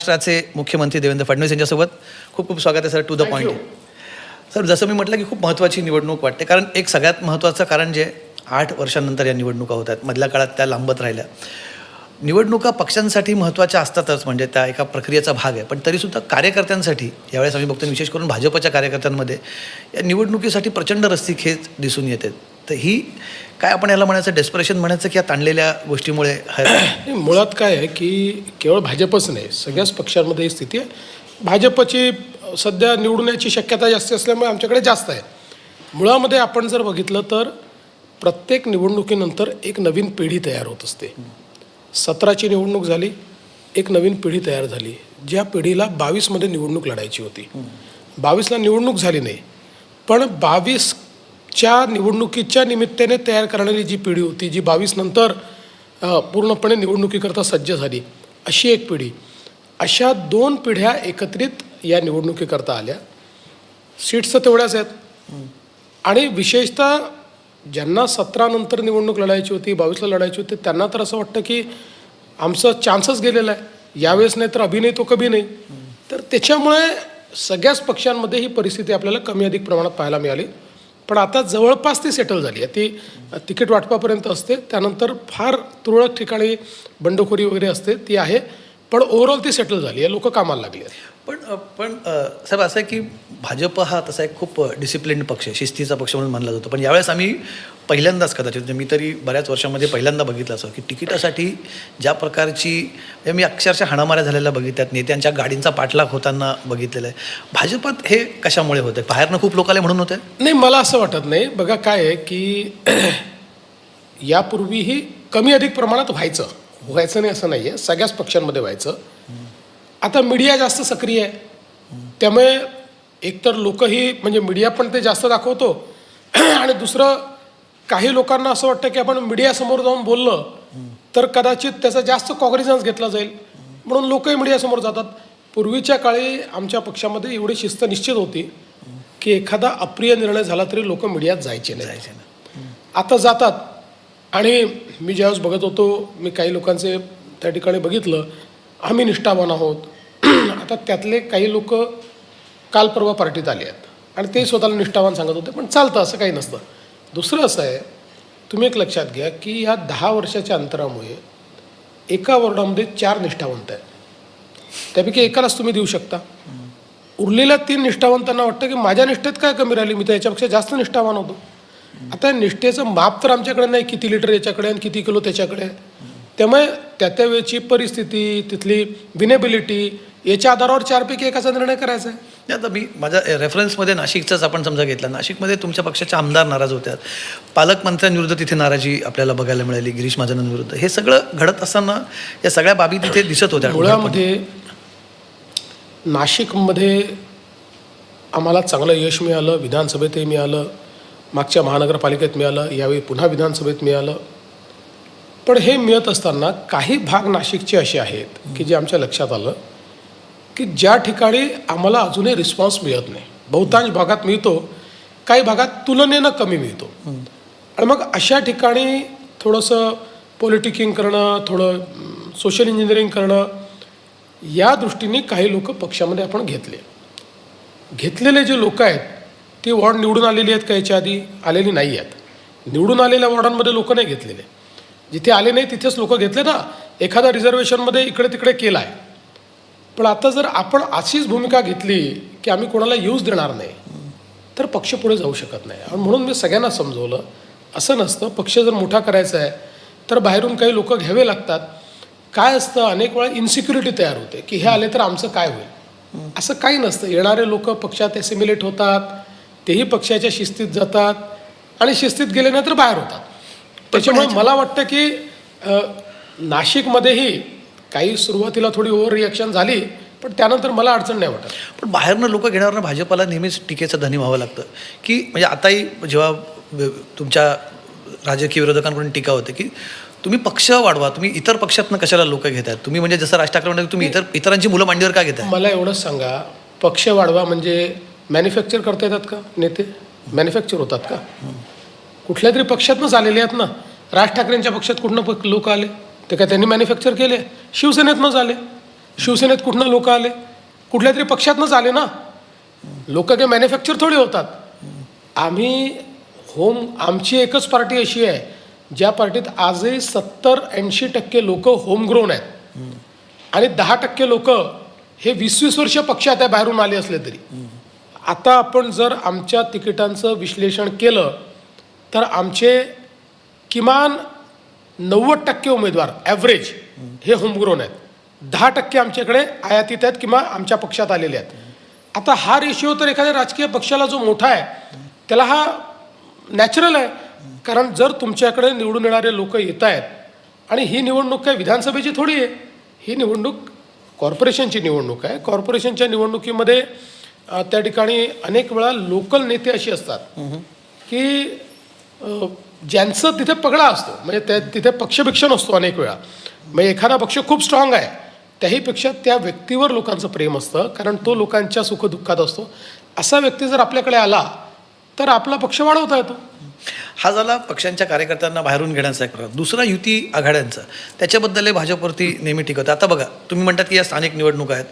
महाराष्ट्राचे मुख्यमंत्री देवेंद्र फडणवीस यांच्यासोबत खूप खूप स्वागत आहे sir. To the point. Sir, जसं मी म्हटलं की खूप महत्त्वाची निवडणूक वाटते, कारण एक सगळ्यात महत्त्वाचं कारण जे 8 वर्षांनंतर या निवडणुका होत आहेत, मधल्या काळात त्या लांबत राहिल्या. निवडणुका पक्षांसाठी महत्त्वाच्या असतातच, म्हणजे त्या एका प्रक्रियेचा भाग आहे, पण तरीसुद्धा कार्यकर्त्यांसाठी यावेळेस आम्ही बघतो, विशेष करून भाजपच्या कार्यकर्त्यांमध्ये या निवडणुकीसाठी प्रचंड रस्सीखेच दिसून येते. तर ही काय आपण याला म्हणायचं, डेस्परेशन म्हणायचं की या ताणलेल्या गोष्टीमुळे मुळात काय आहे की केवळ भाजपच नाही, सगळ्याच पक्षांमध्ये ही स्थिती आहे. भाजपची सध्या निवडून याची शक्यता जास्त असल्यामुळे आमच्याकडे जास्त आहे. मुळामध्ये आपण जर बघितलं तर प्रत्येक निवडणुकीनंतर एक नवीन पिढी तयार होत असते. 17ची निवडणूक झाली, एक नवीन पिढी तयार झाली. ज्या पिढीला 22मध्ये निवडणूक लढायची होती, 22ला निवडणूक झाली नाही, पण 22च्या निवडणुकीच्या निमित्ताने तयार करणारी जी पिढी होती, जी 22 नंतर पूर्णपणे निवडणुकीकरता सज्ज झाली, अशी एक पिढी. अशा 2 पिढ्या एकत्रित या निवडणुकीकरता आल्या. सीट्स तर तेवढ्याच आहेत, आणि विशेषतः ज्यांना 17 नंतर निवडणूक लढायची होती, 22ला लढायची होती, त्यांना तर असं वाटतं की आमचं चान्सच गेलेला आहे, यावेळेस नाही तर अभि नाही तो कभी नाही. तर त्याच्यामुळे सगळ्याच पक्षांमध्ये ही परिस्थिती आपल्याला कमी अधिक प्रमाणात पाहायला मिळाली. पण आता जवळपास ती सेटल झाली आहे. ती तिकीट वाटपापर्यंत असते, त्यानंतर फार तुरळक ठिकाणी बंडखोरी वगैरे असते, ती आहे, पण ओव्हरऑल ती सेटल झाली आहे, लोक कामाला लागली आहेत. पण साहेब, असं आहे की भाजप हा तसा एक खूप डिसिप्लिन्ड पक्ष आहे, शिस्तीचा पक्ष म्हणून मानला जातो. पण यावेळेस आम्ही पहिल्यांदाच, कदाचित मी तरी बऱ्याच वर्षामध्ये पहिल्यांदा बघितलं असं की तिकिटासाठी ज्या प्रकारची, मी अक्षरशः हाणामाऱ्या झालेल्या बघितल्यात, नेत्यांच्या गाडींचा पाठलाग होताना बघितलेलं आहे. भाजपात हे कशामुळे होतं? बाहेरनं खूप लोक आले म्हणून होतं? नाही, मला असं वाटत नाही. बघा काय आहे की यापूर्वीही कमी अधिक प्रमाणात व्हायचं नाही असं नाही आहे, सगळ्याच पक्षांमध्ये व्हायचं. आता मीडिया जास्त सक्रिय आहे, त्यामुळे एकतर लोकही, म्हणजे मीडिया पण ते जास्त दाखवतो, आणि दुसरं काही लोकांना असं वाटतं की आपण मीडियासमोर जाऊन बोललं तर कदाचित त्याचा जास्त कॉग्निझन्स घेतला जाईल, म्हणून लोकही मीडियासमोर जातात. पूर्वीच्या काळी आमच्या पक्षामध्ये एवढी शिस्त निश्चित होती की एखादा अप्रिय निर्णय झाला तरी लोक मीडियात जायचे नाही. आता जातात. आणि मी ज्यावेळेस बघत होतो, मी काही लोकांचे त्या ठिकाणी बघितलं, आम्ही निष्ठावान आहोत. आता त्यातले काही लोक काल परवा पार्टीत आले आहेत आणि ते स्वतःला निष्ठावान सांगत होते, पण चालतं, असं काही नसतं. दुसरं असं आहे, तुम्ही एक लक्षात घ्या की या 10 वर्षाच्या अंतरामुळे एका वॉर्डामध्ये 4 निष्ठावंत आहेत, त्यापैकी एकालाच तुम्ही देऊ शकता. उरलेल्या 3 निष्ठावंतांना वाटतं की माझ्या निष्ठेत काय कमी राहिली, मी तर याच्यापेक्षा जास्त निष्ठावान होतो. आता निष्ठेचं माप तर आमच्याकडे नाही, किती लिटर याच्याकडे आणि किती किलो त्याच्याकडे आहे. त्यामुळे त्या वेळची परिस्थिती, तिथली विनेबिलिटी, याच्या आधारावर 4 पैकी एकाचा निर्णय करायचा आहे. आता मी माझ्या रेफरन्समध्ये नाशिकचाच आपण समजा घेतला. नाशिकमध्ये तुमच्या पक्षाचे आमदार नाराज होत्या, पालकमंत्र्यांविरुद्ध तिथे नाराजी आपल्याला बघायला मिळाली, गिरीश महाजनांविरुद्ध. हे सगळं घडत असताना या सगळ्या बाबी तिथे दिसत होत्या. मुळामध्ये नाशिकमध्ये आम्हाला चांगलं यश मिळालं, विधानसभेतही मिळालं, मागच्या महानगरपालिकेत मिळालं, यावेळी पुन्हा विधानसभेत मिळालं. पण हे मिळत असताना काही भाग नाशिकचे असे आहेत की जे आमच्या लक्षात आलं की ज्या ठिकाणी आम्हाला अजूनही रिस्पॉन्स मिळत नाही. बहुतांश भागात मिळतो, काही भागात तुलनेनं कमी मिळतो. आणि मग अशा ठिकाणी थोडंसं पॉलिटिकिंग करणं, थोडं सोशल इंजिनिअरिंग करणं, या दृष्टीने काही लोक पक्षामध्ये आपण घेतलेले जे लोक आहेत ती वॉर्ड निवडून आलेली आहेत का, याच्या आधी आलेली नाही आहेत. निवडून आलेल्या वॉर्डांमध्ये लोक नाही घेतलेले, जिथे आले नाही तिथेच लोक घेतले ना. एखादा रिझर्वेशनमध्ये इकडे तिकडे केला आहे, पण आता जर आपण अशीच भूमिका घेतली की आम्ही कोणाला यूज देणार नाही, तर पक्ष पुढे जाऊ शकत नाही. आणि म्हणून मी सगळ्यांना समजवलं, असं नसतं. पक्ष जर मोठा करायचा आहे तर बाहेरून काही लोक घ्यावे लागतात. काय असतं, अनेक वेळा इन्सिक्युरिटी तयार होते की हे आले तर आमचं काय होईल. असं काही नसतं. येणारे लोक पक्षात एसिम्युलेट होतात, तेही पक्षाच्या शिस्तीत जातात, आणि शिस्तीत गेले नाही तर बाहेर होतात. त्याच्यामुळे मला वाटतं की नाशिकमध्येही काही सुरुवातीला थोडी ओव्हर रिॲक्शन झाली, पण त्यानंतर मला अडचण नाही वाटत. पण बाहेरनं लोक घेणाऱ्यांना भाजपाला नेहमीच टीकेचं धनी व्हावं लागतं की, म्हणजे आताही जेव्हा तुमच्या राजकीय विरोधकांकडून टीका होते की तुम्ही पक्ष वाढवा, तुम्ही इतर पक्षातनं कशाला लोक घेतात, तुम्ही म्हणजे जसं राज ठाकरे म्हणतात तुम्ही इतरांची मुलं मांडीवर का घेताय. मला एवढंच सांगा, पक्ष वाढवा म्हणजे मॅन्युफॅक्चर करता येतात का नेते? मॅन्युफॅक्चर होतात का? कुठल्या तरी पक्षातनंच आलेले आहेत ना. राज ठाकरेंच्या पक्षात कुठनं लोक आले ते काय त्यांनी मॅन्युफॅक्चर केले? शिवसेनेतनंच आले. शिवसेनेत कुठनं लोक आले? कुठल्या तरी पक्षातनंच आले ना. लोक काही मॅन्युफॅक्चर थोडी होतात. आमची एकच पार्टी अशी आहे ज्या पार्टीत आजही 70-80% लोक होमग्रोन आहेत आणि 10% लोक हे 20-20 वर्ष पक्षात आहे बाहेरून आले असले तरी. आता आपण जर आमच्या तिकिटांचं विश्लेषण केलं तर आमचे किमान 90% उमेदवार ॲव्हरेज हे होमग्रोन आहेत. 10% आमच्याकडे आयातीत आहेत किंवा आमच्या पक्षात आलेले आहेत. आता हा रेशिओ तर एखाद्या राजकीय पक्षाला जो मोठा आहे त्याला हा नॅचरल आहे. कारण जर तुमच्याकडे निवडून येणारे लोक येत आहेत आणि ही निवडणूक काय विधानसभेची थोडी आहे, ही निवडणूक कॉर्पोरेशनची निवडणूक आहे. कॉर्पोरेशनच्या निवडणुकीमध्ये त्या ठिकाणी अनेक वेळा लोकल नेते असे असतात की ज्यांचं तिथे पगडा असतो, म्हणजे तिथे पक्षभिक्ष नसतो अनेक वेळा. म्हणजे एखादा पक्ष खूप स्ट्रॉंग आहे त्याहीपेक्षा त्या व्यक्तीवर लोकांचं प्रेम असतं, कारण तो लोकांच्या सुखदुःखात असतो. असा व्यक्ती जर आपल्याकडे आला तर आपला पक्ष वाढवता येतो. हा झाला पक्षांच्या कार्यकर्त्यांना बाहेरून घेण्याचा एक प्रकार. दुसरा युती आघाड्यांचा, त्याच्याबद्दल हे भाजपवरती नेहमी टीका होतं. आता बघा, तुम्ही म्हणतात की या स्थानिक निवडणुका आहेत,